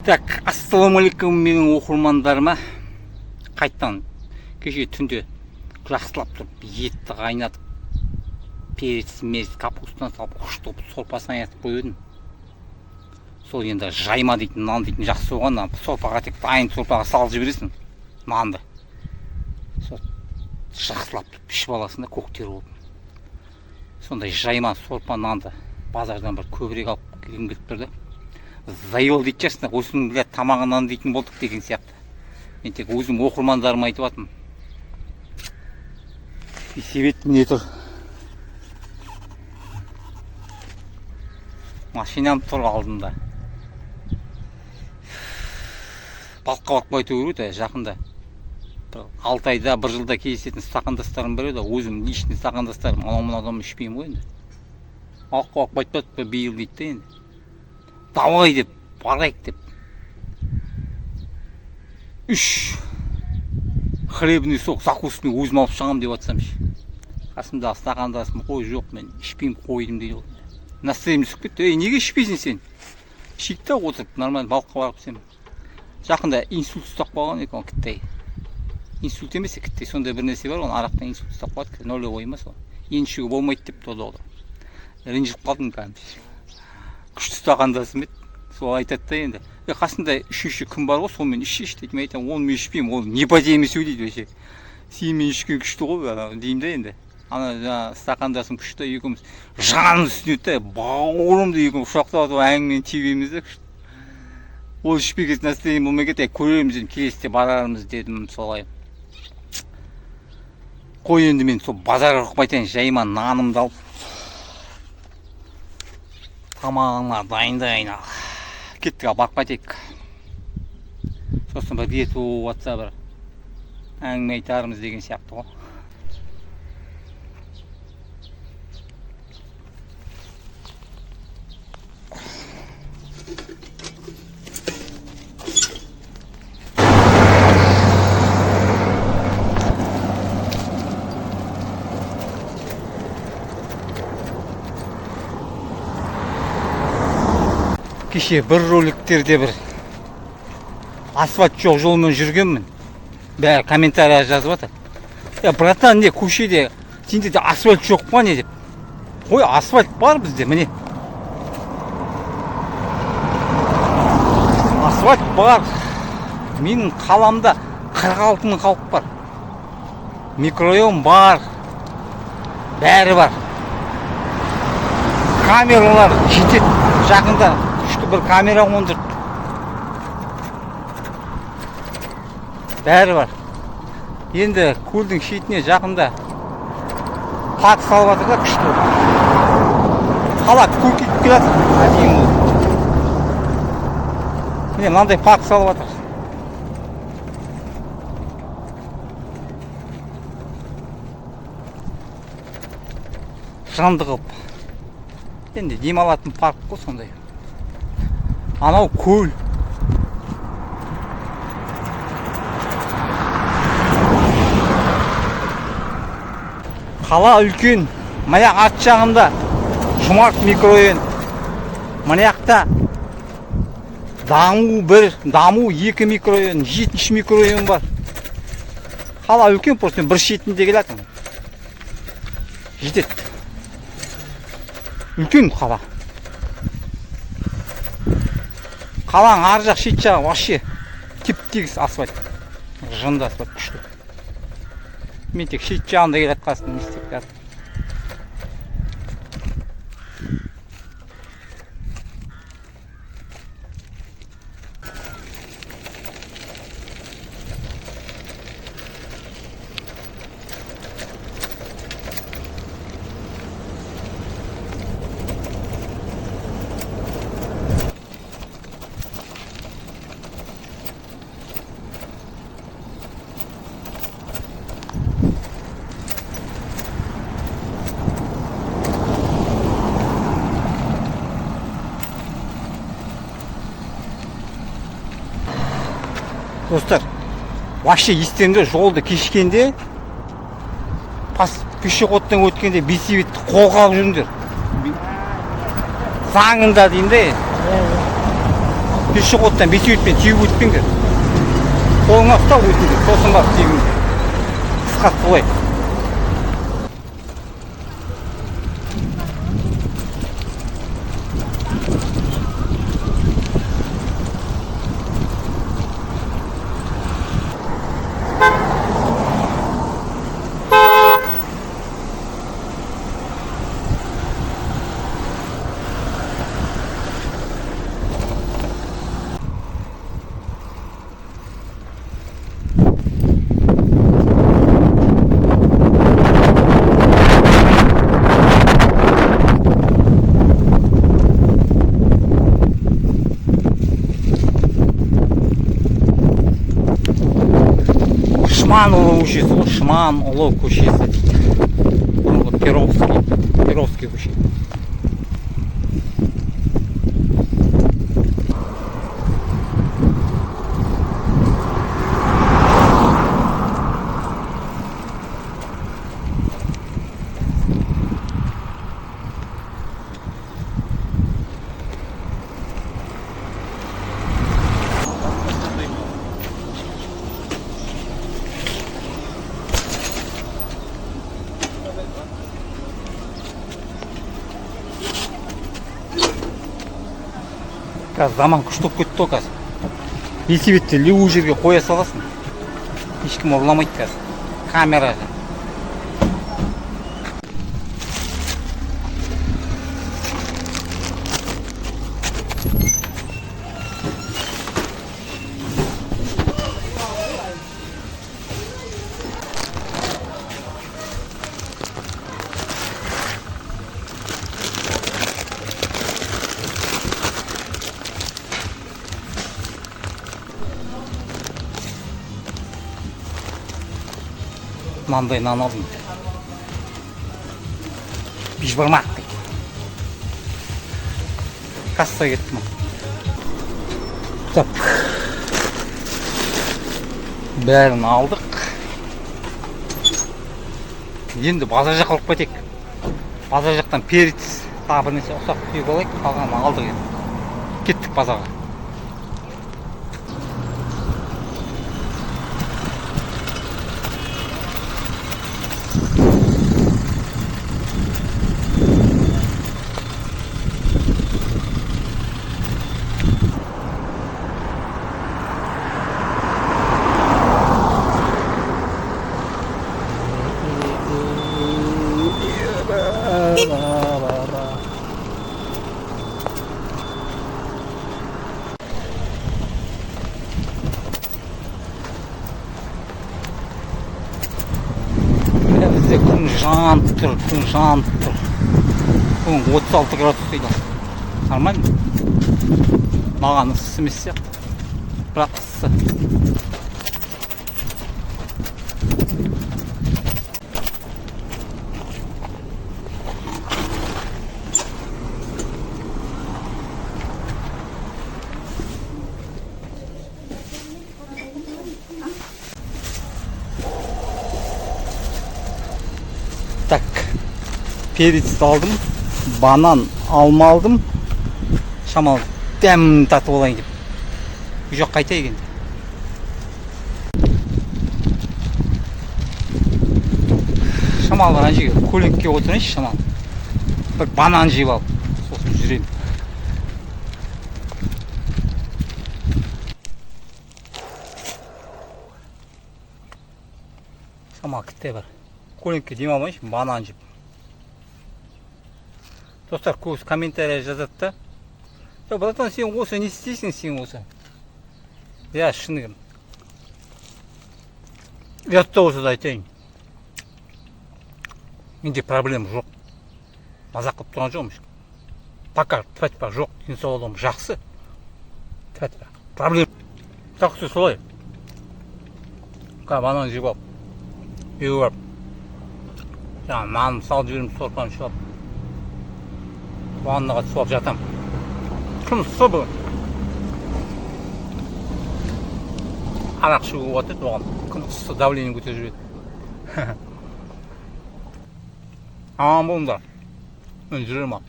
Так, ассалаумағалейкум менің оқырмандарыма. Қайттан кеше түнде жақсылап тұрып етті қайнатып, перец, мес, капустаны салып, құштып, сорпасын аятып қойдым. Сол енді жайма дейтін, нан дейтін жақсы болған, сорпаға тек дайын сорпаға салып жібересің нанды. Сол жақсылап тұрып ішіп аласың да, көктер болып. Сондай жайма сорпа нанды базардан бір көбірек алып келгім келіп тұрды. Зайыл дейді жасында, осының біле тамағынан дейтін болдық деген сияқты. Мен тек өзім оқырмандарыма айтып атым. Себет не тұр? Машинам тұр алдында. Балыққа барып қайту керек жақында. 6 айда, 1 жылда кездесетін стақандастарым бар еді, өзім личный стақандастарым, анау адам ішпеймін ғой енді. Балыққа барып қайтпады биыл дейді енді. Давай деп, барайық деп. 3 хлебный сок закусный өзім алып шығам деп атсам ше. Қасымда стақандасым қой жоқ, мен ішпеймін қойдым дейді. Настроением түсіп кетті. Неге ішпейсің сен? Ішейік та отырып, нормально балыққа барып сен. Жақында инсульт ұстап қалған екен кіттай. Инсульт емес кіттай, сондай бір нәрсе бар, оны арақтан инсульт ұстап қалады, нолевой ма сол. Енді ішуге болмайды деп тоды. Ренжіп қалдым кәдімгі. Күшті стақандасым еді. Сол айтады да енді. Қасында 3-ші кім бар ғой, сонымен ішші дейді. Мен айтамын, оны мен ішпеймін, ол не по теме сөйлейді вообще. Сенімен ішкен күшті ғой деймін да енді. Ана стақандасым күшті, екеуміз жанын үстіне өтті, бауырымды екеуміз құшақтап атып әңгімені тебеміз де күшті. Ол ішпеген настроение болмай кетті, көреміз енді келесіде барармыз дедім солай. Қой енді мен сол базарға қойып жайма нанымды алып тамағына дайындайын ал. Кеттік барып қайтайық. Сосын бір рет болып атса бір әңгіме айтармыз деген сияқты ғой. Кеше бір роликтерде бір асфальт жоқ жолмен жүргенмін. Бәрі комментария жазып жатыр. Братан, не көшеде сенде де асфальт жоқ па не деп. Ой, асфальт бар бізде, міне. Асфальт бар. Менің қаламда 46 мың халық бар. Микрорайон бар. Бәрі бар. Камералар жетеді. Жақында бір камера қондырып. Бәрі бар. Енді көлдің шетіне жақында парк салып жатыр да күшті. Қала көркейтіп келе жатыр. Міне мынандай парк салып жатыр. Жанды қылып. Енді демалатын парк қой сондай. Анау көл. Қала үлкен. Маяқ арт жағында Жұмарт микрорайон. Маяқта даму 1, даму 2 микрорайон, 7-ші микрорайон бар. Қала үлкен, просто бір шетінде келетін. Жетеді. Үлкен қала. Қалаң ар жақ шет жағы вообще теп-тегіс асфальт. Жынды асфальт күшті. Мен тек шет жағында келеді қасында не істеп жатыр. Достар, вообще естеріңде жолды кешкенде пешеходтан өткенде бейсебетті қолға алып жүріңдер. Заңында деймін де. бес оттан бес өтпен түйіп өтпеңдер. Қолыңа ұстап өтіңдер, сосын барып түйіңдер. Қысқасы солай. Шманұлы көшесі ғой, Шманұлы көшесі дейді. Бұрынғы Перовский көше. Қазір заман күшті болып кетті ғой қазір. Велосипедті любой жерге қоя саласың. Ешкім ұрламайды қазір. Камера. Мынандай нан алдым. Бешбармақ дейді. Кассаға кеттім. Так. Бәрін алдық. Енді базар жаққа алып кетейік. Базар жақтан перец, тағы бір нәрсе ұсақ түйіп алайық. Қалғанын алдық енді. Кеттік базарға. Бізде күн жанып тұр, күн жанып тұр. Күн 36 градус дейді. Нормально. Маған ыссы емес сияқты. Бірақ ыссы. Так, перец алдым, банан алма алдым. Шамал дәмін татып алайын деп. Bu жоқ қайтайық енді. Шамал ана жерге көлікке отырайыншы шамал. Бір банан жеп алып, сосын жүрейін. Шамал кітте бар. Көлікке дем алмайыншы, банан жеп. Достар көбісі комментария жазады да. Братан, сен осы не істейсің сен осы? Я шыны. Ұятта осы да айтайын. Менде проблема жоқ. Мазақ қылып тұрған жоқпын. Пока тфа-тфа жоқ, денсаулығым жақсы. Тфа-тфа. Проблема. Тақсы солай. Банан жеп алып. Үйге барып. Жаңа нанымды салып жіберіп сорпаны ішіп алып. Ваннаға түсіп алып жатам. Күн ыссы бүгін. Арақ ішуге болады еді оған. Күн ыссы давление көтеріп жүреді. Аман болыңдар. Мен жүрем ал.